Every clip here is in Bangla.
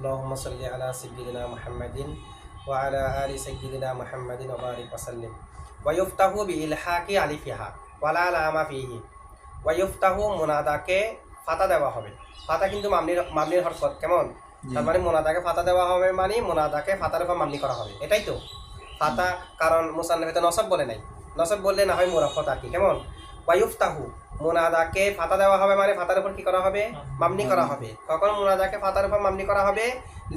اللهم صل على سيدنا محمد وعلى آل سيدنا محمد وبارك وسلم ويفتح بإلحاق ألفها ولا لام فيه ويفتح মুনাদাকে ফাতা দেওয়া হবে। ফাতা কিন্তু মামনির হরকত কেমন, তার মানে মুনাদাকে ফাতা দেওয়া হবে মানে মুনাদাকে ফাতার উপর মামনি করা হবে, এটাই তো ফাতা। কারণ মুসান্নাফে নসব বলে নাই, নসব বললে না হয় মুরাফত আর কি, কেমন ওয়ায়ুফতাহু মুনাদাকে ফাতা দেওয়া হবে মানে ফাতার উপর কি করা হবে, মামনি করা হবে। কখন মুনাদাকে ফাতার উপর মামনি করা হবে,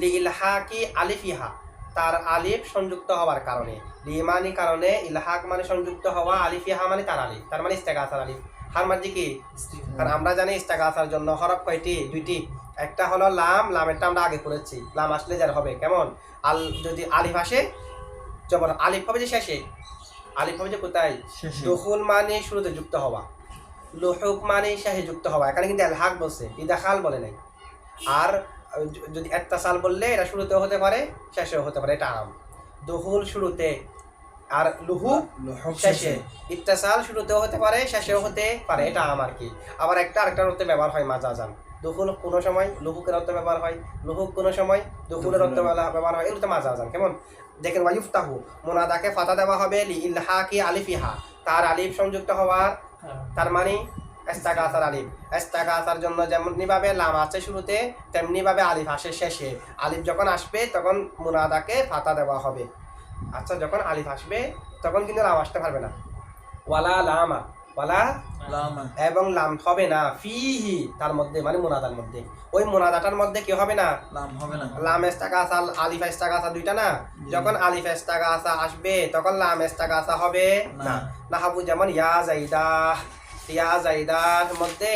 লিইলহাকি আলিফিহা তার আলিফ সংযুক্ত হওয়ার কারণে, লিমানি কারণে, ইলহাক মানে সংযুক্ত হওয়া, আলিফিহা মানে তার আলিফ, তার মানে ইস্তেগাসার আলিফ। হার মাঝে কি, কারণ আমরা জানি ইস্তেগাসার জন্য হরফ কয়টি, দুইটি। একটা হলো লাম, লামেরটা আমরা আগে করেছি, লাম আসলে যার হবে কেমন, আল যদি আলিফ আসে জবর আলিফ হবে যে শেষে, আলিফ হবে যে কোথায়, দুখুল মানে শুরুতে যুক্ত হওয়া, লুহুক মানে শেষে যুক্ত হওয়া। এখানে কিন্তু ইলহাক বলছে, ইদাখাল বলে নাই। আর যদি ইত্তিসাল বললে এটা শুরুতেও হতে পারে শেষেও হতে পারে, এটা আম। দুখুল শুরুতে আর লুহুক শেষে, ইত্তিসাল শুরুতেও হতে পারে শেষেও হতে পারে, এটা আম আর কি। আবার আরেকটার অর্থে ব্যবহার হয় মাজাজান, দুখুল কোনো সময় লুহুকের অর্থে ব্যবহার হয়, লুহুক কোনো সময় দুখুলের অর্থে ব্যবহার হয়, এগুলো মাজাজান। কেমন দেখেন, ওয়ায়ুফতাহু মুনাদাকে ফাতা দেওয়া হবে লিইলহাকি আলিফিহা তার আলিফ সংযুক্ত হওয়ার, তার মানে ইস্তেগাসার আলিফ। ইস্তেগাসার জন্য যেমনিভাবে লাম আছে শুরুতে, তেমনিভাবে আলিফ আসে শেষে। আলিফ যখন আসবে তখন মুনাদাকে ফাতা দেওয়া হবে। আচ্ছা, যখন আলিফ আসবে তখন কিন্তু লাম আসতে পারবে না, ওয়ালা লামা, ওয়ালা এবং লাম হবে না, ফিহি তার মধ্যে মানে মুনাদার মধ্যে, ওই মুনাদাটার মধ্যে কি হবে না, লাম হবে না। লাম ইস্তেগাসা আলিফ ইস্তেগাসা দুইটা না, যখন আলিফ ইস্তেগাসা আসবে তখন লাম ইস্তেগাসা হবে না। নাহাবু যেমন ইয়া জাইদা, ইয়া জাইদার মধ্যে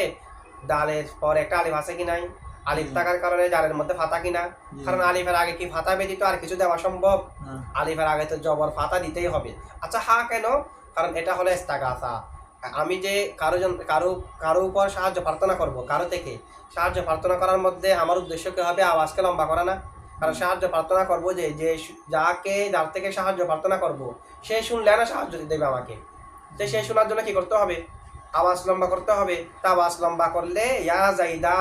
দালের পর একটা আলিফ আছে কি নাই, আলিফ থাকার কারণে জালের মধ্যে ফাতা কিনা, কারণ আলিফের আগে কি ফাতা ব্যতীত আর কিছু দেওয়া সম্ভব, আলিফের আগে তো জবর ফাতা দিতেই হবে। আচ্ছা হা কেন, কারণ এটা হলো ইস্তেগাসা। আমি যে কারো উপর সাহায্য প্রার্থনা করব, কারো থেকে সাহায্য প্রার্থনা করার মধ্যে আমার উদ্দেশ্য কি হবে, আওয়াজকে লম্বা করা না। কারণ সাহায্য প্রার্থনা করবো যে যার থেকে সাহায্য প্রার্থনা করব সে শুনলে না সাহায্য দেবে আমাকে, তো সে শোনার জন্য কি করতে হবে, আওয়াজ লম্বা করতে হবে। তা আওয়াজ লম্বা করলে ইয়া জাইদা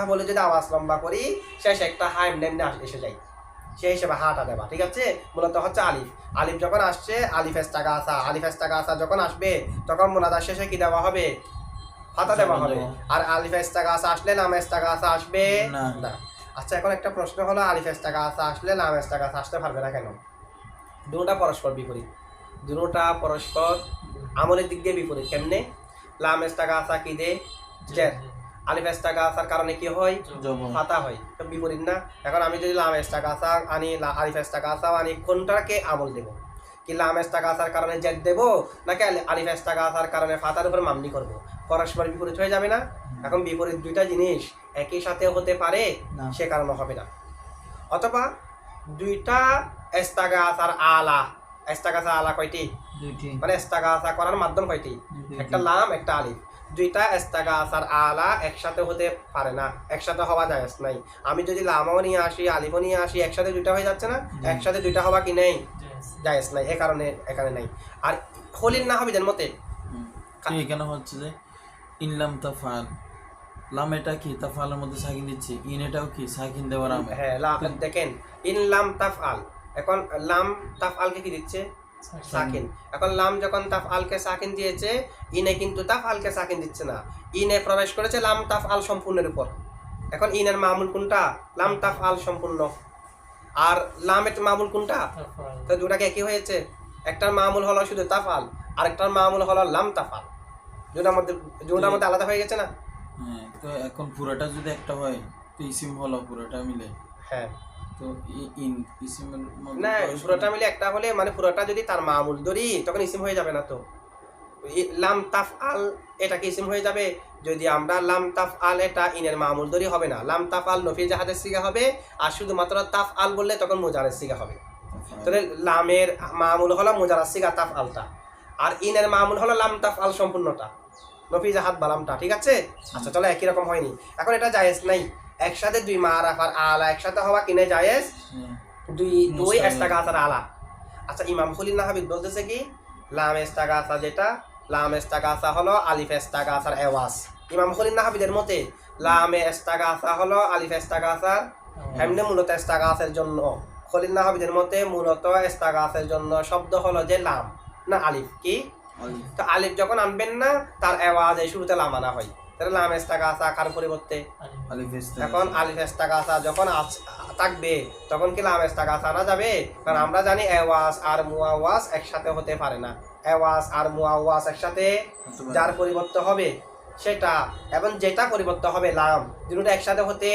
বলে যদি আওয়াজ লম্বা করি, শেষ একটা হা এমনি এসে যায়, সেই হিসেবে হাটা দেবা। ঠিক আছে, মূলত হচ্ছে আলিফ। আলিফ যখন আসছে আলিফ ইস্তেগাসা, আলিফ ইস্তেগাসা যখন আসবে তখন মুনাদার শেষে কি দেওয়া হবে, ফাতা দেওয়া হবে। আর আলিফ ইস্তেগাসা আসলে লাম ইস্তেগাসা আসবে না। আচ্ছা, এখন একটা প্রশ্ন হলো, আলিফ ইস্তেগাসা আসলে লাম ইস্তেগাসা আসতে পারবে না কেন? দুটোটা পরস্পর বিপরীত, দুটোটা পরস্পর আমলের দিক দিয়ে বিপরীত। কেমনে, লাম ইস্তেগাসা কি দে জের, আলিফ ইস্তেগাসার কারণে কি হয়, ফাতা হয়, তো বিপরীত না। এখন আমি যদি লাম ইস্তেগাসা আনি, আলিফ ইস্তেগাসা আনি, কোনটাকে আমল দেব, কি লাম ইস্তেগাসার কারণে জের দেব নাকি আলিফ ইস্তেগাসার কারণে ফাতার উপর মামনি করব? পরস্পর বিপরীত হয়ে যাবে না। এখন বিপরীত দুইটা জিনিস একই সাথে হতে পারে সে কারণে হবে না। অথবা দুইটা ইস্তেগাসার আলা, ইস্তেগাসা আলা কয়টি, মানে ইস্তেগাসা করার মাধ্যম কয়টি, একটা লাম একটা আলিফ, দুইটা ইস্তেগাসার আলা একসাথে হতে পারে না, একসাথে হওয়া জায়েজ নাই। আমি যদি লামও নিয়ে আসি আলিফও নিয়ে আসি, একসাথে দুইটা হয়ে যাচ্ছে না, একসাথে দুইটা হওয়া কি নেই, জায়েজ নাই, এই কারণে এখানে নাই। আর খলিল না হবে মতে এখানে হচ্ছে যে ইনলাম তাফআল, লাম এটা কি তাফআলের মধ্যে সাকিন দিচ্ছে, ইন এটাও কি সাকিন দেওয়ার আমল। হ্যাঁ, দেখেন ইনলাম তাফআল, এখন লাম তাফআলকে কি দিচ্ছে, সাকিন। এখন লাম যখন তাফআলকে সাকিন দিয়েছে, ইনে কিন্তু তাফআলকে সাকিন দিচ্ছে না, ইনে প্রবেশ করেছে লাম তাফআল সম্পূর্ণের উপর। এখন ইনের মামুল কোনটা, লাম তাফআল সম্পূর্ণ, আর লামের মামুল কোনটা, তো দুটাকে একই হয়েছে। একটার মামুল হলো শুধু তাফআল, আরেকটার মামুল হলো লাম তাফআল, দুটার মধ্যে আলাদা হয়ে গেছে না। হ্যাঁ, তো এখন পুরোটা যদি একটা হয় তো ইসিম হলো পুরোটা মিলে, হ্যাঁ তো ইন ইসিমের মধ্যে না, পুরোটা মিলে একটা হলে মানে পুরোটা যদি তার মামুল ধরি তখন ইসিম হয়ে যাবে না। তো লাম তাফআল এটা কি ইসিম হয়ে যাবে, যদি আমরা লাম তাফআল এটা ইনের মামুল ধরি হবে না, লাম তাফআল নফি জাহাদের সিগা হবে, আর শুধুমাত্র তাফআল বললে তখন মুজারের সিগা হবে। তাহলে লামের মামুল হলো মুজারার সিগা তাফআলটা, আর ইনের মামুল হলো লাম তাফআল সম্পূর্ণটা, নফি জাহাদ বালামটা। ঠিক আছে, আচ্ছা চলো, একই রকম হয়নি। এখন এটা জায়েজ নাই, একসাথে দুই মারাফ আর আলা একসাথে হওয়া কিনে জায়েজ, দুই ইস্তেগাসার আলা। আচ্ছা, ইমাম খলিল নাহাবি বলতেছে কি, লাম ইস্তেগাসা যেটা, লাম ইস্তেগাসা হলো আলিফ ইস্তেগাসার এওয়াজ। ইমাম খলিল নাহাবিদের মতে লামে ইস্তেগাসা হলো আলিফ ইস্তেগাসার এমনি মূলত ইস্তাগাসার জন্য খলিল নাহবিদের মতে মূলত ইস্তাগাসার জন্য শব্দ হলো যে লাম না আলিফ কি আলিফ। তো আলিফ যখন আনবেন না তার আওয়াজে শুরুতে লাম আনা হয়, তাহলে লাম ইস্তাগাসা কার পরিবর্তে আলিফ এখন আলিফ ইস্তাগাসা যখন থাকবে তখন কি লাম ইস্তাগাসা আনা যাবে? কারণ আমরা জানি আওয়াজ আর মুআওয়াজ একসাথে হতে পারে না, আওয়াজ আর মুআওয়াজ একসাথে যার পরিবর্তে হবে সেটা এবং যেটা পরিবর্তে হবে লাম দুটো একসাথে হতে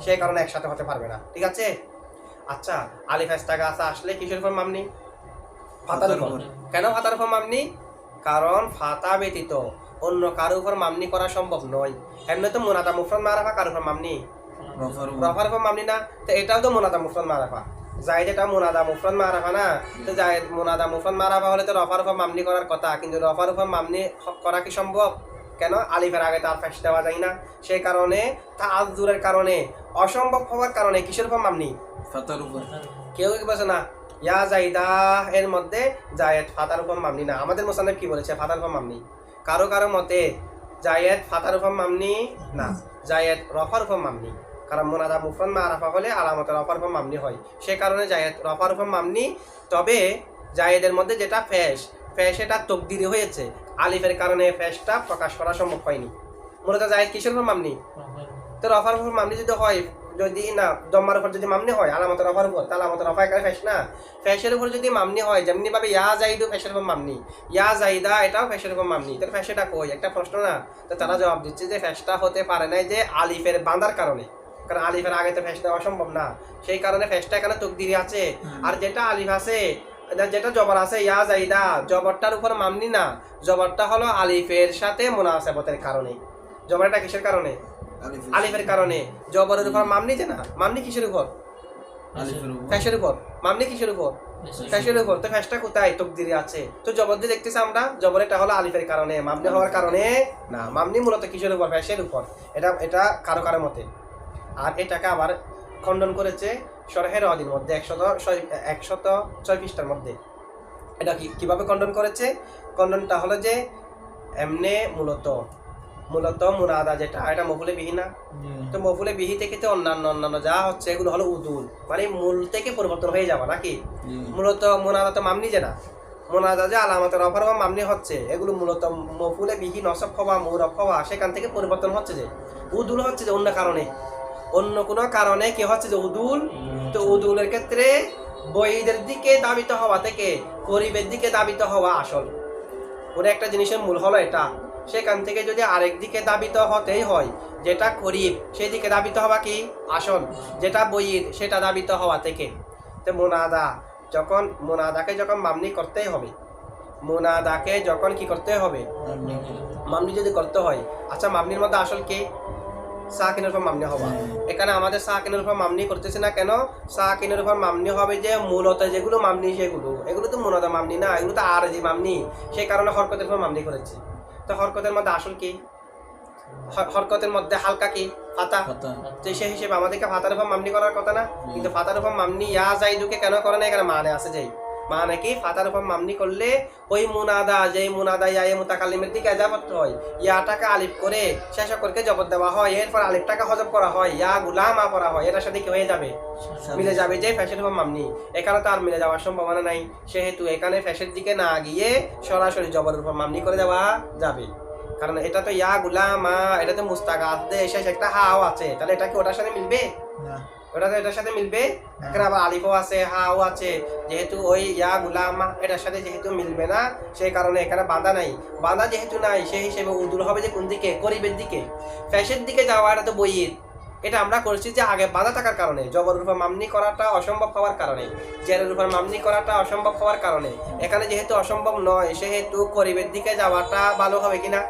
সেই কারণে একসাথে হতে পারবে না, ঠিক আছে? আচ্ছা, আলিফ ইস্তাগাসা আসলে কিসের উপর মামনি? ফাতার উপর। কেন ফাতার উপর মামনি? কারণ ফাতা ব্যতীত অন্য কারো উপর মামনি করা সম্ভব নয়। এমনি তো মুনাদা মুফরাদ মারাফা কার উপর মামনি? রফার উপর মামনি না? তো এটাও তো মুনাদা মুফরাদ মারাফা, জায়েদ এটা মুনাদা মুফরাদ মারাফা না? তো জায়েদ মুনাদা মুফরাদ মারাফা হলে তো রফার উপর মামনি করার কথা, কিন্তু রফার উপর মামনি করা কি সম্ভব? কেন? আলিফের আগে তার ফেস দেওয়া যায় না, সেই কারণে তাআজ্জুরের কারণে অসম্ভব হওয়ার কারণে কিসের উপর মামনি? ফাতার উপর। কেউ কি বলছে না ইয়া জাইদা এর মধ্যে জায়েদ ফাতার উপর মামনি না? আমাদের মুসান্নিফ কি বলেছে? ফাতার উপর মামনি। কারো কারো মতে জায়েদ ফাতার উপর মামনি না, জায়েদ রফার উপর মামনি। কারণ মুনাদা মুফরাদ মারাফা হলে আলামতে রফার উপর মামনি হয়, সে কারণে জায়েদ রফার উপর মামনি। তবে জায়েদের মধ্যে যেটা ফেস এটা তকদিরি হয়েছে, আলিফের কারণে ফেসটা প্রকাশ করা সম্ভব হয়নি। মূলত জায়েদ কিসের উপর মামনি? তো রফার উপর মামনি যদি হয়, যদি না দম্মার উপর যদি মামনি হয় আলামত রফার উপর, তাহলে আলামত রফা এখানে ফেস না, ফেসের উপর যদি মামনি হয় যেমনি ভাবে ইয়া জাইদু ফেসের উপর মামনি, ইয়া জাইদা এটাও ফেসের উপর মামনি, তাহলে ফেসটা কই? একটা প্রশ্ন না? তো তারা জবাব দিচ্ছে যে ফেসটা হতে পারে না যে আলিফের বাঁধার কারণে, কারণ আলিফের আগে তো ফেস দেওয়া সম্ভব না, সেই কারণে ফেসটা এখানে তকদিরি আছে। আর যেটা আলিফ আছে, যেটা জবর আছে ইয়া জাইদা, জবরটার উপর মামনি না, জবরটা হলো আলিফের সাথে মুনাসাবাতের কারণে। জবরটা কিসের কারণে? আলিফের কারণে। জবরের উপর মামনি যে না, মামনি কিসের উপর? ফেসের উপর। মামনি কিসের উপর? ফেসের উপর। তো ফেসটা কোথায়? তকদিরি আছে। তো জবর দিয়ে দেখতেছি আমরা, জবরটা হলো আলিফের কারণে, মামনি হওয়ার কারণে না। মামনি মূলত কিসের উপর? ফেসের উপর। এটা কারো কারো মতে। আর এটাকে আবার খণ্ডন করেছে শরহে রদির মধ্যে 106 পৃষ্ঠার মধ্যে। এটা কিভাবে খণ্ডন করেছে? খণ্ডনটা হলো যে এমনে মূলত মুনাদা যেটা এটা মফুলে বিহি না, তো মফুলে বিহি থেকে তো অন্যান্য যা হচ্ছে এগুলো হলো উদুল, মানে মূল থেকে পরিবর্তন হয়ে যাওয়া নাকি? মূলত মুনাদা তো মামনি যে না, মুনাদা যে আলামত রফার বা মামনি হচ্ছে, এগুলো মূলত মফুলে বিহি নসব হওয়া মুরফ হওয়া সেখান থেকে পরিবর্তন হচ্ছে, যে উদুল হচ্ছে যে অন্য কারণে, অন্য কোনো কারণে কি হচ্ছে যে উদুল। তো উদুলের ক্ষেত্রে বইদের দিকে দাবিত হওয়া থেকে করিবের দিকে দাবিত হওয়া আসল। কোনো একটা জিনিসের মূল হলো এটা, সেখান থেকে যদি আরেক দিকে দাবিত হতেই হয়, যেটা করিব সেই দিকে দাবিত হওয়া কি আসল, যেটা বইয়ের সেটা দাবিত হওয়া থেকে। তো মুনাদাকে যখন মামনি করতেই হবে, মুনাদাকে যখন কি করতে হবে? মামনি যদি করতে হয়, আচ্ছা মামনির মধ্যে আসল কি? সাকিনের উপর মামনি হওয়া। এখানে আমাদের সাকিনের উপর মামনি করতেছে না কেন? সাকিনের উপর মামনি হবে যে মূলত যেগুলো মামনি এগুলো তো মুনাদা মামনি না, এগুলো তো আরজি মামনি, সেই কারণে হরকতের উপর মামনি করেছে। তো হরকতের মধ্যে আসল কি? হরকতের মধ্যে হালকা কি? ফাতা। তো সেই হিসেবে আমাদেরকে ফাতার উপর মামনি করার কথা না, কিন্তু ফাতার উপর মামনি ইয়া জাইদুকে কেন করে না? এখানে মানে আছে যে মানে কি ফাতার উপর মামনি করলে ওই মুনাদা, যেই মুনাদা ইয়া মুতাকাল্লিমের দিকে এজাবত হয়, ইয়াটাকে আলিফ করে শেষ অক্ষরকে জবর দেওয়া হয়, এরপর আলিফটাকে হজব করা হয়, ইয়া গুলামা করা হয়, এটার সাথে কি হয়ে যাবে? মিলে যাবে যে ফেসের উপর মামনি। এখানে তো আর মিলে যাওয়ার সম্ভাবনা নাই, সেহেতু এখানে ফেসের দিকে না গিয়ে সরাসরি জবরের উপর মামনি করে দেওয়া যাবে। কারণ এটা তো ইয়া গুলামা, এটা তো মুস্তাগাত শেষ একটা হাও আছে, তাহলে এটা কি ওটার সাথে মিলবে? ওটা তো এটার সাথে মিলবে। এখানে আবার আলিফও আছে, হাও আছে, যেহেতু ওই ইয়া গুলামা এটার সাথে যেহেতু মিলবে না, সেই কারণে এখানে বাঁধা নাই। বাঁধা যেহেতু নাই, সেই হিসেবে উদুল হবে যে কোন দিকে? করিবের দিকে। ফ্যাশের দিকে যাওয়া এটা তো বইয়ের, এটা আমরা করছি যে আগে বাঁধা থাকার কারণে, জবরের উপর মামনি করাটা অসম্ভব হওয়ার কারণে, জেরের উপর মামনি করাটা অসম্ভব হওয়ার কারণে। এখানে যেহেতু অসম্ভব নয়, সেহেতু করিবের দিকে যাওয়াটা ভালো হবে কিনা?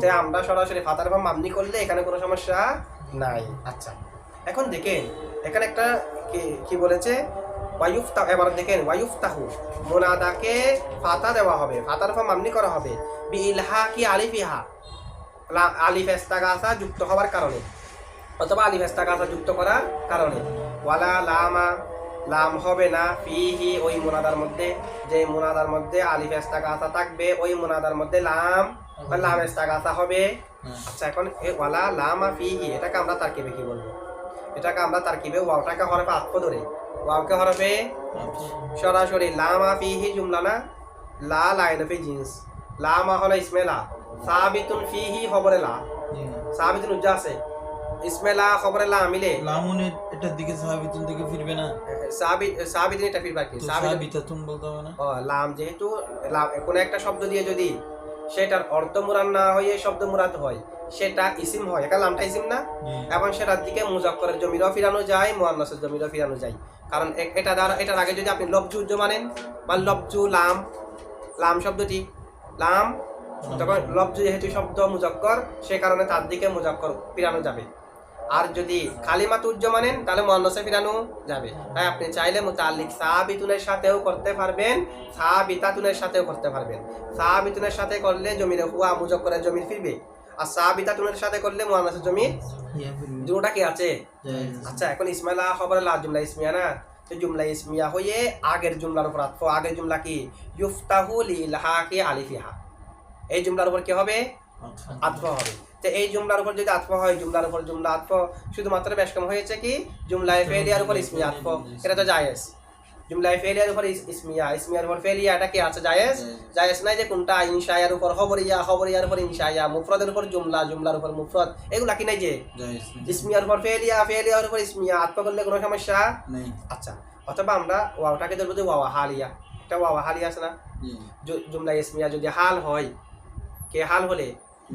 তাই আমরা সরাসরি ফাতার উপর মামনি করলে এখানে কোনো সমস্যা নাই। আচ্ছা, এখন দেখেন এখানে একটা কি বলেছে, ওয়ায়ুফতা। এবার দেখেন ওয়ায়ুফতাহু, মুনাদাকে ফাতা দেওয়া হবে, ফাতার উপর মামনি করা হবে, বিইলহাকি আলিফিহা, আলিফ ইস্তাগাসা যুক্ত হওয়ার কারণে, অথবা আলিফ ইস্তাগাসা যুক্ত করার কারণে। ওয়ালা লামা, লাম হবে না, ফিহি ওই মুনাদার মধ্যে, যে মুনাদার মধ্যে আলিফ ইস্তাগাসা থাকবে ওই মুনাদার মধ্যে লাম ইস্তাগাসা হবে। আচ্ছা, এখন ওয়ালা লামা ফিহি এটাকে আমরা তারকিবে কি বলবো? এটাকে আমরা তারকিবে ওয়াওটাকে হরফে আতফ ধরে ওয়াওকে হরফে আচ্ছা। সরাসরি লামা ফিহি জুমলা না, লা লাইন ফি জিন্স, লামা হলো ইসমে লা, সাবিতুন ফিহি খবরে লা, জি। সাবিতুন উজ্জা আছে, ইসমে লা খবরে লা মিলে লামুনের এটার দিকে সাহাবিতুন দিকে ফিরবে না, সাবিতুন এটা ফিরবার কি তো সাবিতুন সাহাবিতাতুন বলতে হবে না? লাম যেহেতু লাম কোনো একটা শব্দ দিয়ে যদি সেটার অর্থ মুরাদ না হয়ে শব্দ মুরাদ হয় সেটা ইসিম হয়, এখানে লামটা ইসিম না, জি। এবং সেটার দিকে মুজাক্করের জমিরও ফিরানো যায়, মুয়ান্নাসের জমিরও ফিরানো যায়। কারণ এটা দ্বারা এটার আগে যদি আপনি লবজু উজ্জ মানেন বা লবজু লাম, লাম শব্দটি লাম, তখন লবজু যেহেতু শব্দ মুজাক্কর সে কারণে তার দিকে মুজাক্কর ফিরানো যাবে। আর যদি কালিমাত উজ্জ মানেন তাহলে মুয়ান্নাসে ফিরানো যাবে। তাই আপনি চাইলে মুতাল্লিক সাবিতুনের সাথেও করতে পারবেন, সাবিতাতুনের সাথেও করতে পারবেন। সাবিতুনের সাথে করলে জমিরে হুয়া মুজাক্করের জমির ফিরবে, আর সাবিতাতুনের সাথে করলে মুয়ান্নাসের জমির ইয়া ফিরবে। দুটোটা কি আছে। জায়েজ। আচ্ছা এখন ইসমাইলা খবরে লা জুমলা ইসমিয়া না, তো জুমলা ইসমিয়া হয়ে আগের জুমলার উপর আতফ, আগের জুমলা কি ইফতাহু লিলহাকি আলিফিহা, এই জুমলার উপর কি হবে আচ্ছা। আতফ হবে। তো এই জুমলার উপর যদি আতফ হয়, জুমলার উপর জুমলা আতফ, শুধুমাত্র বেশ কম হয়েছে কি জুমলায়ে ফেলিয়ার উপর ইসমিয়া আতফ, এটা তো জায়েজ। জুমলায়ে ফেলিয়ার উপর ইসমিয়া, ইসমিয়ার উপর ফেলিয়া, এটা কি আছে জায়েজ, জায়েজ নাই যে কোনটা ইনশায়ার উপর খবরিয়া, খবরিয়ার উপর ইনশায়া, মুফরদের উপর জুমলা, জুমলার উপর মুফরদ, এগুলা কি নাই যে জায়েজ নেই। ইসমিয়ার উপর ফেলিয়া, ফেলিয়ার উপর ইসমিয়া আতফ করলে কোনো সমস্যা নেই। আচ্ছা। অথবা আমরা ওয়াওটাকে ধরবো যে ওয়াওয়া হালিয়া, এটা ওয়াওয়া হালিয়া আছে না, জি। জুমলা ইসমিয়া যদি হাল হয়, কে হাল হলে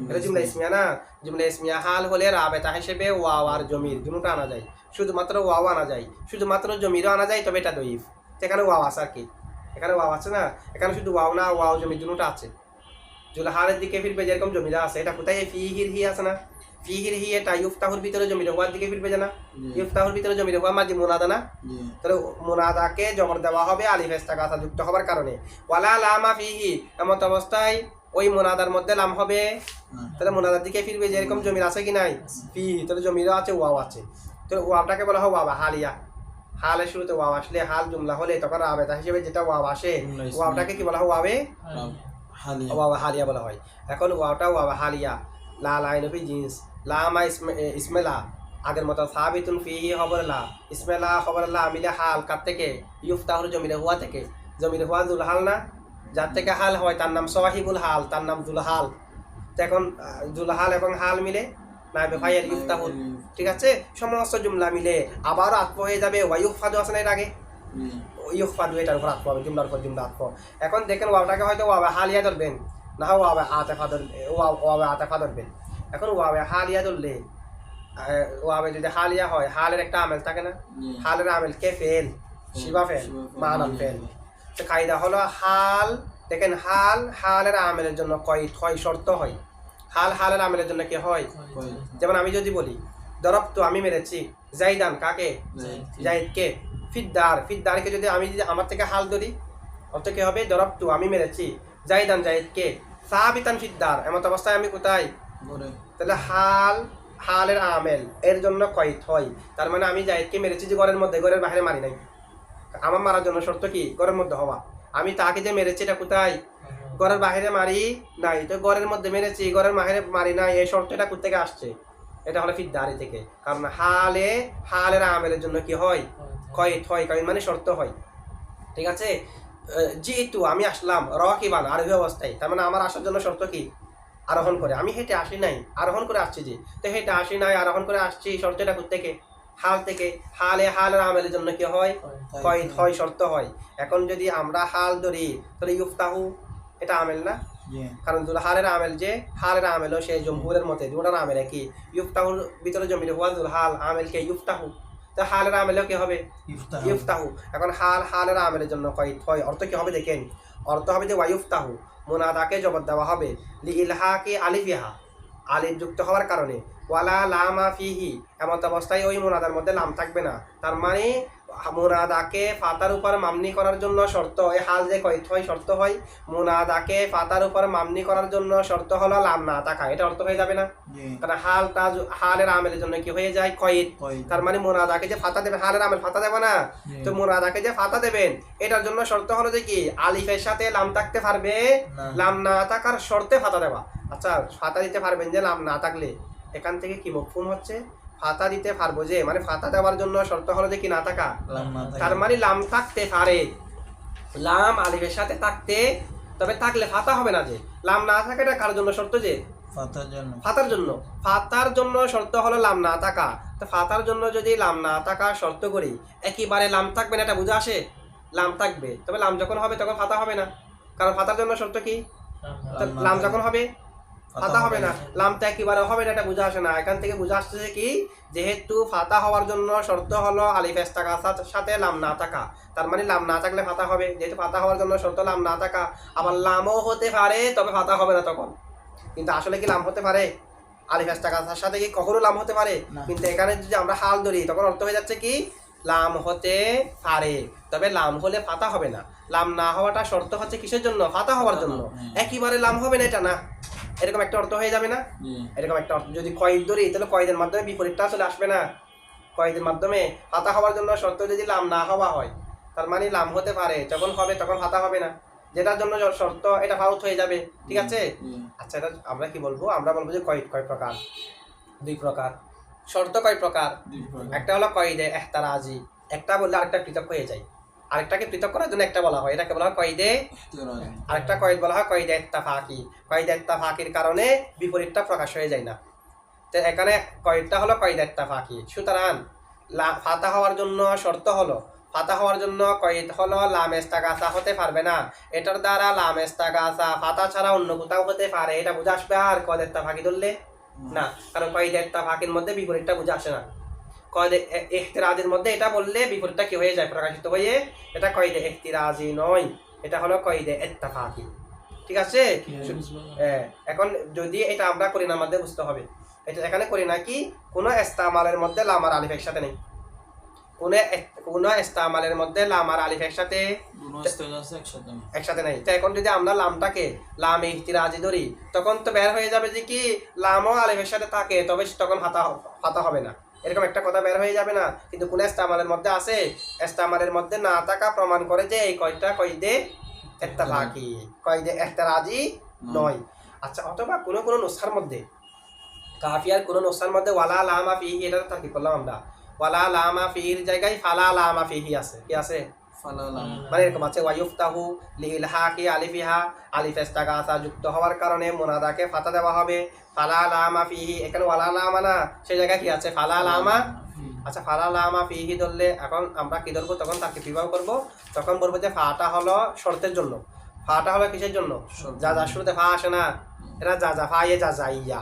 এটা জুমলা ইসমিয়া না, জুমলা ইসমিয়া হাল হলে রাবেতা হিসেবে ওয়াও আর জমির দুটোটা আনা যায়, শুধুমাত্র ওয়াও আনা যায়, শুধুমাত্র জমিরও আনা যায়, তবে এটা দইফ। এখানে ওয়াও আছে আর কি, এখানে ওয়াও আছে না, এখানে শুধু ওয়াও না, ওয়াও জমির দুটোটা আছে। জুল হালের দিকে ফিরবে যেরকম জমিরা আছে, এটা কোথায় ফিহির হি আছে না, ফিহির হি এটা ইফতাহুর ভিতরে জমির হওয়ার দিকে ফিরবে যে না, ইফতাহুর ভিতরে জমির হওয়া মাঝে মুনাদা না, জি। তাহলে মুনাদাকে জবর দেওয়া হবে আলিফ ইস্তাগাসা যুক্ত হবার কারণে, ওয়ালা লামা ফিহি, এমত অবস্থায় ওই মুনাদার মধ্যে লাম হবে, না। তাহলে মুনাদার দিকে ফিরবে যেরকম জমির আছে কি নাই ফি, তাহলে জমিরও আছে, ওয়াও আছে, তো ওয়াওটাকে বলা হয় ওয়াও হালিয়া। হালের শুরুতে ওয়াও আসলে, হাল জুমলা হলে তখন রাবেতা হিসেবে যেটা ওয়াও আসে, ওয়াওটাকে কি বলা হয় ওয়াবে হালিয়া। ওয়াও হালিয়া বলা হয়। এখন ওয়াওটা ওয়াও হালিয়া, লা লাইন ফি জিন্স, লামা ইসমেলা আগের মতো সাবিতুন ফিহি খবর লা, ইসমেলা খবর লা মিলে হাল কার থেকে ইফতাহুর জমিরে হুয়া থেকে, জমিরে হুয়া জুল হাল না, যার থেকে হাল হয় তার নাম সাহিবুল হাল, তার নাম জুল হাল। তো এখন জুল হাল এবং হাল মিলে নাইবে ফাইল ইফতাহুর, ঠিক আছে, সমস্ত জুমলা মিলে আবার আতফ হয়ে যাবে, ওয়াইফাদু আছে না এর আগে, জি। ইউফাদু এটার উপর আতফ হবে, জুমলার উপর জুমলা আতফ। এখন দেখেন ওয়াওটাকে হয়তো ওয়াবে হালিয়া ধরবেন, না হয় ওয়াবে আতেফা ধরবেন, ওয়াবে আতেফা ধরবেন। এখন ওয়াবে হালিয়া ধরলে ওয়াবে যদি হালিয়া হয়, হালের একটা আমেল থাকে না, জি। হালের আমেল কে fail, Shiba fail, Manal fail. তো কায়দা হলো হাল, দেখেন হাল হালের আমেলের জন্য কয় শর্ত হয়, হাল হালের আমেলের জন্য কি হয়, যেমন আমি যদি বলি দরবতু আমি মেরেছি, জাইদান কাকে, জাইদকে, ফিদ্দার, ফিদ্দারকে যদি আমি আমার থেকে হাল ধরি অর্থ কি হবে, দরবতু আমি মেরেছি, জাইদান জাইদকে, সাবিতান ফিদ্দার, এমন অবস্থায় আমি কোথায়, ঘরে। তাহলে হাল হালের আমেল এর জন্য কয়েদ হয়, তার মানে আমি জাইদকে মেরেছি যে ঘরের মধ্যে, ঘরের বাইরে মারি নাই। আমার মারার জন্য শর্ত কি ঘরের মধ্যে হওয়া, আমি তাকে যে মেরেছি এটা কোথায়, ঘরের বাইরে মারি নাই, তো ঘরের মধ্যে মেরেছি, ঘরের বাইরে মারি নাই, এই শর্ত এটা কোথেকে আসছে, এটা হলো ফিদ্দারি থেকে। কারণ হালের আমেলের জন্য কি হয়, কয়েদ হয়, কয়েদ মানে শর্ত হয়, ঠিক আছে। যেহেতু আমি আসলাম রকিবান আরোহী অবস্থায়, তার মানে আমার আসার জন্য শর্ত কি, আরোহণ করে, আমি হেঁটে আসি নাই, আরোহণ করে আসছি যে, তো হেঁটে আসি নাই আরোহণ করে আসছি, শর্তটা কোথেকে, হাল থেকে। হালের আমেলের জন্য কি হয়, কয়েদ হয়, শর্ত হয়। এখন যদি আমরা হাল ধরি তাহলে ইফতাহু এটা আমেল না, জি। কারণ হালের আমেল যে, হালের আমেলও সেই জমহুরের মতে দুটার আমেল কি, ইফতাহুর ভিতরে জমির হুয়া হাল আমেলকে ইফতাহু, তো হালের আমেলেও কি হবে ইফতাহ। ইফতাহু। এখন হালের আমেলের জন্য কয়েদ হয়, অর্থ কি হবে দেখেন, অর্থ হবে যে ওয়াইফতাহু, মুনাদাকে জবাব দেওয়া হবে লি ইলহাকি আলিফিহা, আলিফ যুক্ত হওয়ার কারণে, ওয়ালা লামা ফিহি, এমন অবস্থায় ওই মুনাদার মধ্যে লাম থাকবে না, তার মানে মুনাদাকে ফাতার উপর মামনি করার জন্য শর্ত, এই হাল যে কয়েদ হয় শর্ত হয়, মুনাদাকে ফাতার উপর মামনি করার জন্য শর্ত হলো লাম না থাকা, এটা অর্থ হয়ে যাবে না, জি। কারণ হালের আমেলের জন্য কি হয়ে যায় কয়েদ, কয়েদ। তার মানে মুনাদাকে যে ফাতা দেবেন, হালের আমেল ফাতা দেব না, জি। তো মুনাদাকে যে ফাতা দেবেন এটার জন্য শর্ত হলো যে কি আলিফের সাথে লাম থাকতে পারবে, না। লাম না থাকার শর্তে ফাতা দেওয়া। আচ্ছা ফাতা দিতে পারবেন যে লাম না থাকলে, এখান থেকে কি মফহুম হচ্ছে, ফাতা দিতে পারবো যে, মানে ফাতা দেওয়ার জন্য শর্ত হলো যে কি না থাকা, লাম না থাকে। তার মানে লাম থাকতে পারে, লাম আলিফের সাথে থাকতে, তবে থাকলে ফাতা হবে না। যে লাম না থাকাটা কার জন্য শর্ত, যে ফাতার জন্য। ফাতার জন্য। ফাতার জন্য শর্ত হলো লাম না থাকা। তো ফাতার জন্য যদি লাম না থাকা শর্ত করি, একেবারে লাম থাকবে না এটা বুঝে আসে? লাম থাকবে, তবে লাম যখন হবে তখন ফাতা হবে না, কারণ ফাতার জন্য শর্ত কি, তো লাম না লাম থাকবে। যখন হবে ফাতা হবে না, লামটা একেবারে হবে না, এটা বুঝে আসে না। এখান থেকে বুঝে আসছে কি, যেহেতু ফাতা হওয়ার জন্য শর্ত হলো আলিফ ইস্তেগাসার সাথে লাম না থাকা, তার মানে লাম না থাকলে ফাতা হবে। যেহেতু ফাতা হওয়ার জন্য শর্ত লাম না থাকা, আবার লামও হতে পারে তবে ফাতা হবে না তখন। কিন্তু আসলে কি লাম হতে পারে? আলিফ ইস্তেগাসার সাথে কি কখনো লাম হতে পারে? না। কিন্তু এখানে যদি আমরা হাল ধরি তখন অর্থ হয়ে যাচ্ছে কি, লাম হতে পারে, তবে লাম হলে ফাতা হবে না। লাম না হওয়াটা শর্ত হচ্ছে কিসের জন্য? ফাতা হওয়ার জন্য। একেবারে লাম হবে না এটা না, এরকম একটা অর্থ হয়ে যাবে না? জি। এরকম একটা অর্থ যদি কয়েদ ধরি, তাহলে কয়েদের মাধ্যমে বিপরীতটা চলে আসবে না? কয়েদের মাধ্যমে ফাতা হওয়ার জন্য শর্ত যদি লাম না হওয়া হয়, তার মানে লাম হতে পারে, যখন হবে তখন ফাতা হবে না, যেটার জন্য শর্ত এটা ফাউত হয়ে যাবে। ঠিক আছে? জি। আচ্ছা, এটা আমরা কি বলবো? আমরা বলবো যে কয়েদ কয় প্রকার? দুই প্রকার। শর্ত কয় প্রকার? দুই প্রকার। একটা হলো কয়েদে এহতারাজি, একটা বললে আরেকটা পৃথক হয়ে যায়, আরেকটাকে পৃথক করার জন্য একটা বলা হয়, এটাকে বলা হয় কয়েদে। ইহতিরাজি। আরেকটা কয়েদ বলা হয় কয়েদে ইত্তেফাকি। কয়েদে ইত্তেফাকির কারণে বিপরীতটা প্রকাশ হয়ে যায় না। তো এখানে কয়েদটা হলো কয়েদে ইত্তেফাকি। সুতরাং ফাতা হওয়ার জন্য শর্ত হলো, ফাতা হওয়ার জন্য কয়েদ হলো লাম ইস্তেগাসা হতে পারবে না, এটার দ্বারা লাম ইস্তেগাসা ফাতা ছাড়া অন্য কোথাও হতে পারে, এটা বুঝে আসবে। আর কয়েদে ইত্তেফাকি ধরলে না, কারণ কয়েদে ইত্তেফাকির মধ্যে বিপরীতটা বুঝে আসে না। কয়েদে ইহতিরাজের মধ্যে এটা বললে বিপরীতটা কি হয়ে যায়, প্রকাশিত হয়ে, এটা কয়েদে ইহতিরাজি নয়, এটা হলো কয়েদে ইত্তেফাকি। ঠিক আছে? এখন যদি এটা আমরা করি না মধ্যে বুঝতে হবে, এটা এখানে করি না কি, কোনো ইস্তেমালের মধ্যে লাম আর আলিফ একসাথে নেই, কোনো ইস্তেমালের মধ্যে লাম আর আলিফ একসাথে দুনো ইস্তেগাসা একসাথে না। একসাথে নাই। তো এখন যদি আমরা লামটাকে লাম ইহতিরাজি ধরি, তখন তো বের হয়ে যাবে যে কি লামও আলিফের সাথে থাকে, তবে তখন ফাতা হবে না, এরকম একটা কথা বের হয়ে যাবে না। কিন্তু কোন ইস্তেমালের মধ্যে আছে, ইস্তেমালের মধ্যে না থাকা প্রমাণ করে যে এই কয়টা কয়েদে ইত্তেফাকি, কয়েদে ইহতিরাজি নয়। আচ্ছা, অথবা কোনো কোনো নুসখার মধ্যে, কাফিয়ার কোনো নুসখার মধ্যে ওয়ালা লামা ফিহি, এটা তারকিব করলাম আমরা, ওয়ালা লামা ফিহির জায়গায় ফালা লামা ফিহি আছে, কি আছে? ফালা লাম। মানে এরকম আছে ওয়ায়ুফতাহু লিইলহাকি আলিফিহা, আলিফ ইস্তেগাসা যুক্ত হওয়ার কারণে মুনাদাকে ফাতা দেওয়া হবে। ফালা লামা ফিহি, এখানে ওয়ালা লামা না, সেই জায়গায় কি আছে? ফালা লামা। আচ্ছা, ফালা লামা ফিহি ধরলে এখন আমরা কি ধরবো? তখন তাকে বিবাহ করব, তখন বলবো যে ফাটা হলো শর্তের জন্য। ফাটা হলো কিসের জন্য? শর্ত। যা যা শুরুতে ফা আসে না, এটা যা যা, ফা ইয়ে যা যা ইয়া।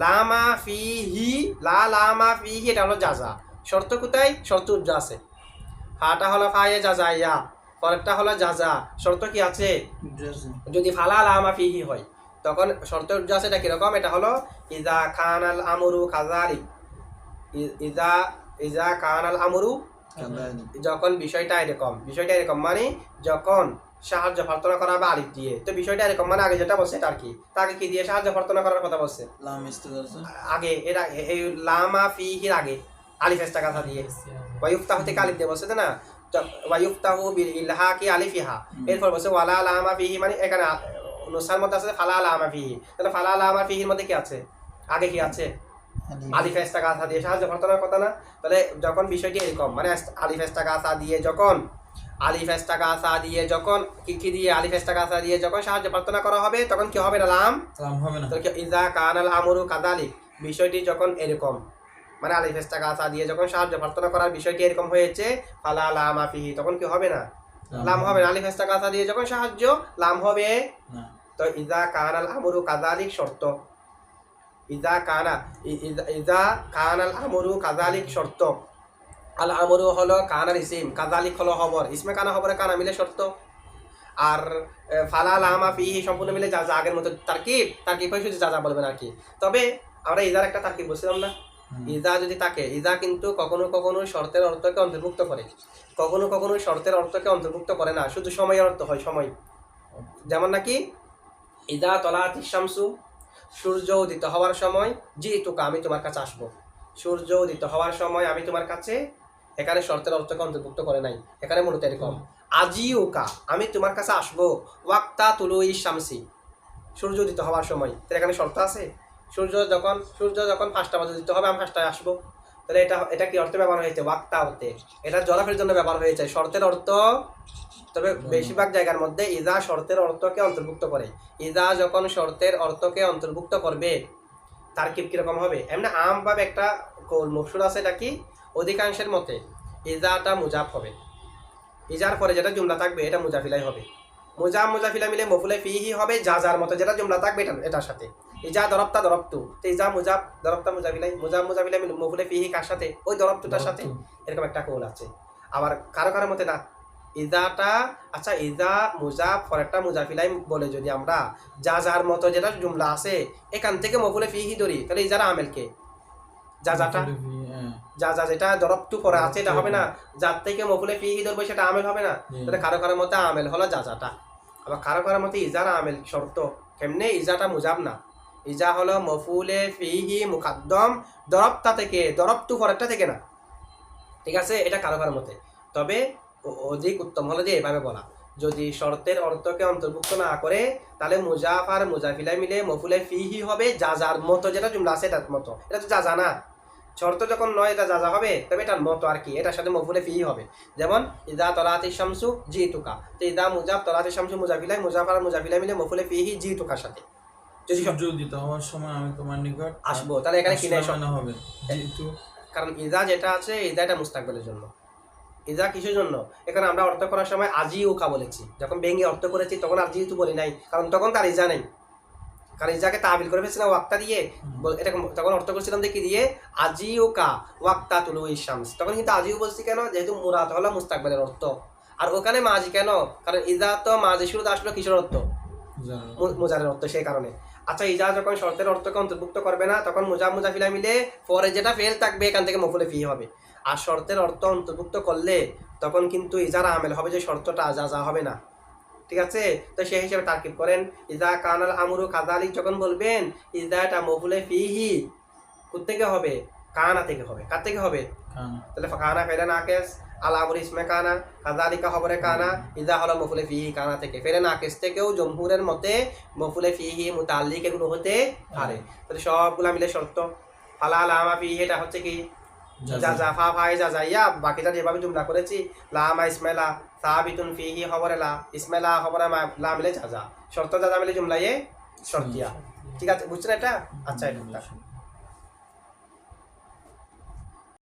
লামা ফিহি, লা লামা ফিহি, এটা হলো যা যা। শর্ত কোথায়? শর্ত উজ্জা আছে। ফাটা হলো ফা ইয়ে যা যা ইয়া, পরেরটা হলো যা যা। শর্ত কি আছে? যদি ফালা লামা ফিহি হয়, তখন শর্ত উজ্জা আছে। এটা কিরকম? এটা হলো ইজা কানাল আমরু কাযালিক, ইজা ইজা কানাল আমরু, যখন বিষয়টা এরকম মানে যখন সাহায্য প্রার্থনা করা হবে আলিফ দিয়ে, তো বিষয়টা এরকম মানে আগে যেটা বলছে তার কি, তাকে কি দিয়ে সাহায্য প্রার্থনা করার কথা বলছে? লাম ইস্তেগাসা আগে এর এই লামা ফিহির আগে আলিফ ইস্তেগাসা দিয়ে, ওয়ায়ুফতাহু থেকে আলিফ দিয়ে বলছে না, ওয়ায়ুফতাহু বিল ইলহাকি আলিফিহা, এরপর বলছে ওয়ালা লামা ফিহি, মানে এখানে নুসখার মধ্যে আছে ফালা লামা ফিহি, তাহলে ফালা লামা ফিহির মধ্যে কি আছে? আগে কি আছে? আলিফ ইস্তেগাসা দিয়ে সাহায্য প্রার্থনার কথা না। তাহলে যখন বিষয়টি এরকম মানে আলিফ ইস্তেগাসা দিয়ে যখন কি দিয়ে আলিফ ইস্তেগাসা দিয়ে যখন সাহায্য প্রার্থনা করা হবে, তখন কি হবে না? লাম হবে না। তো ইজা কানাল আমরু কাযালিক, বিষয়টি যখন এরকম মানে আলিফ ইস্তেগাসা দিয়ে যখন সাহায্য প্রার্থনা করার বিষয়টি এরকম হয়েছে, ফালা লামা ফিহি, তখন কি হবে না? লাম হবে না। আলিফ ইস্তেগাসা দিয়ে যখন সাহায্য, লাম হবে না। তো ইজা কানাল আমরু কাযালিক শর্ত, ইজা কানাল আমরু কাযালিক শর্ত। আল আমরু হলো কানার ইসিম, কাযালিক হলো খবর, ইসমে কানা খবরে কানা মিলে শর্ত। আর ফালা লামা ফিহি সম্পূর্ণ মিলে যা যা, আগের মতো তারকিব হয়ে শুধু যা যা বলবেন আর কি। তবে আমরা ইজার একটা তারকিব বলছিলাম না, ইজা যদি থাকে, ইজা কিন্তু কখনো কখনো শর্তের অর্থকে অন্তর্ভুক্ত করে, কখনো কখনো শর্তের অর্থকে অন্তর্ভুক্ত করে না, শুধু সময়ের অর্থ হয়, সময়। যেমন নাকি ইজা তলাতিশ শামসু, সূর্য উদিত হওয়ার সময়, জিতুকা, আমি তোমার কাছে আসবো। সূর্য উদিত হওয়ার সময় আমি তোমার কাছে, এখানে শর্তের অর্থকে অন্তর্ভুক্ত করে নাই, এখানে মূলত এরকম আজিউকা, আমি তোমার কাছে আসবো। ওয়াক্তা তুলুই শামসি, সূর্য উদিত হওয়ার সময়, তো এখানে শর্ত আছে। সূর্য যখন 5টা বাজে উদিত হবে, আমি 5টায় আসবো। তাহলে এটা কি অর্থে ব্যবহার হয়েছে? ওয়াক্তা অর্থে। এটা জরফের জন্য ব্যবহার হয়েছে, শর্তের অর্থ। তবে বেশিরভাগ জায়গার মধ্যে ইজা শর্তের অর্থকে অন্তর্ভুক্ত করে। ইজা যখন শর্তের অর্থকে অন্তর্ভুক্ত করবে, তারকিব কিরকম হবে? এমনি আমভাবে একটা কৌল মফসুল আছে, এটা কি অধিকাংশের মতে ইজাটা মুজাফ হবে। ইজার পরে যেটা জুমলা থাকবে এটা মুজাফিলাই হবে। মুজাফিলা মিলে মফুলে ফিহি হবে, যা যার মতো যেটা জুমলা থাকবে এটার সাথে। ইজা দরবতা দরবতু, তো ইজা মুজাফ দরবতা মুজাফিলাই, মুজাফিলা মিলে মফুলে ফিহি কার সাথে? ওই দরবতুটার সাথে। এরকম একটা কৌল আছে। আবার কারো কারো মতে না, ইজাটা আচ্ছা ইজা মুজাফ পরেরটা মুজাফিলাই বলে যদি আমরা যা যার মতো যেটা জুমলা আছে এখান থেকে মফুলে ফিহি ধরি, তাহলে ইজার আমেলকে যা যাটা যা যা যেটা দরবতু পরে আছে এটা হবে না, যার থেকে মফুলে ফিহি ধরবে সেটা আমেল হবে না। তাহলে কারো কারো মতে আমেল হলো যা যাটা। আবার কারো কারো মতে ইজার আমেল শর্ত। কেমনে? ইজাটা মুজাব না, ইজা হলো মফুলে ফিহি মুকাদ্দম দরবতা থেকে, দরবতু পরেরটা থেকে না। ঠিক আছে, এটা কারো কারো মতে। তবে অধিক উত্তম হলো যে এভাবে বলা, যদি শর্তের অর্থকে অন্তর্ভুক্ত না করে তাহলে মুজাফ আর মুজাফিলা মিলে মফুলে ফিহি হবে, যা যার মতো যেটা জুমলা আছে এটার মতো। এটা তো যা জানা শর্ত যখন নয়, এটা যা যা হবে, তবে এটার মতো আর কি, এটার সাথে মফুলে ফিহি হবে। যেমন ইদা তলাতি শামসু জিতুকা, তো ইদা মুজাফ তলাতি শামসু মুজাফিলাই, মুজাফ আর মুজাফিলা মিলে মফুলে ফিহি জিতুকার সাথে। যদি উদিত হওয়ার সময় আমি তোমার নিকট আসবো, তাহলে এখানে কি নাই হবে যেহেতু, কারণ ইদা যেটা আছে ইদা এটা মুস্তাকবেলের জন্য। ইজা কিসের জন্য? এখানে আমরা অর্থ করার সময় আজি উকা বলেছি, যখন ভেঙে অর্থ করেছি তখন আজি তো বলি নাই, কারণ তখন তার ইজা নেই। কারণ ইজাকে তাবিল করে ফেলছিলাম ওয়াক্তা দিয়ে, এটা তখন অর্থ করছিলাম দেখি দিয়ে আজি উকা ওয়াক্তা তুলু ইশামস, তখন কিন্তু আজিও বলছি কেন? যেহেতু মুরাদ হলো মুস্তাকবেলের অর্থ। আর ওখানে মাজি কেন? কারণ ইজা তো মাজি শুরুতে আসলো কিসের অর্থ? মুজারের অর্থ, সেই কারণে। আচ্ছা ইজা যখন শর্তের অর্থকে অন্তর্ভুক্ত করবে না, তখন মুজাফিলা মিলে পরে যেটা ফেল থাকবে এখান থেকে মফুলে ফি হবে। আর শর্তের অর্থ অন্তর্ভুক্ত করলে তখন কিন্তু ইজার আমেল হবে, যে শর্তটা যা হবে না। ঠিক আছে, তো সেই হিসেবে তারকিব করেন, ইজা কানাল আমরু কাযালিক যখন বলবেন ইজাটা মফুলে ফিহি কোত্থেকে হবে? কানা থেকে হবে। কার থেকে হবে? তাহলে কানা ফেলে নাকেস, আল আমরু ইসমে কানা, কাযালিকা খবরে কানা, ইজা হলো মফুলে ফিহি কানা থেকে। ফেলে নাকেস থেকেও জমহুরের মতে মফুলে ফিহি মুতাল্লিক এগুলো হতে পারে। তাহলে সবগুলা মিলে শর্ত। ফালা লামা ফিহি এটা হচ্ছে কি যা যা, ফা ফাই যা যাইয়া, বাকিটা যেভাবে জুমলা করেছি লামা ইসমাইলা সাবিতুন ফিহি খবরে লা, ইসমাইলা খবরে লা মিলে যা যা, শর্ত যা যা মিলে জুমলা শর্তিয়া। ঠিক আছে, বুঝছেন এটা? আচ্ছা এটা